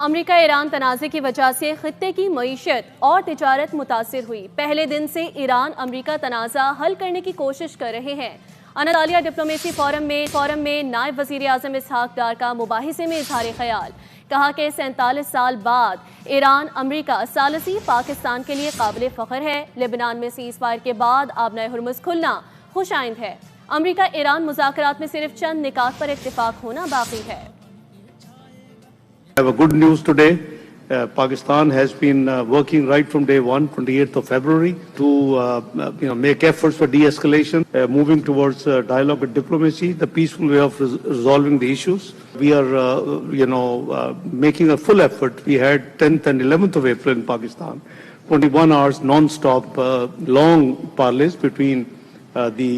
America Iran तनाज़े की वजह से खित्ते की मईशत और तिजारत मुतासिर हुई। पहले दिन से ईरान अमेरिका तनाज़ा हल करने की कोशिश कर रहे हैं। अनतालिया डिप्लोमेसी फोरम में नायब वज़ीर आज़म इसहाक डार का मुबाहिसे में इजहार ख्याल। कहा कि 47 साल बाद ईरान अमेरिका सालसी पाकिस्तान के लिए काबिल फ़ख्र है। लेबनान में सीज़ फायर के बाद आबनाए हुर्मुज़ खुलना खुशाइंद है। अमेरिका ईरान मुज़ाकरात में सिर्फ चंद निकात पर इत्तिफाक होना बाकी है। I have a good news today. Pakistan has been working right from day one, 28th of February, to make efforts for de-escalation, moving towards dialogue and diplomacy, the peaceful way of resolving the issues. We are, making a full effort. We had 10th and 11th of April in Pakistan, 21 hours non-stop, long parleys between the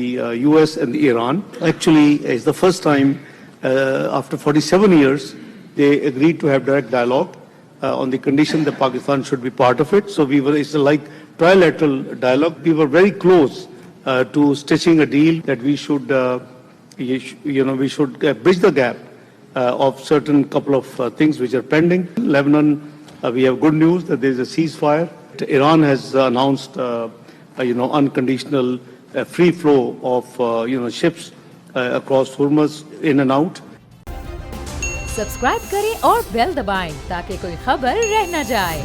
US and the Iran. Actually, it's the first time after 47 years. They agreed to have direct dialogue on the condition that Pakistan should be part of it. So it's like trilateral dialogue. We were very close to stitching a deal that we should, we should bridge the gap of certain couple of things which are pending. Lebanon, we have good news that there is a ceasefire. Iran has announced, unconditional free flow of, ships across Hormuz in and out. Subscribe करें और bell दबाएं ताकि कोई खबर रह न जाए।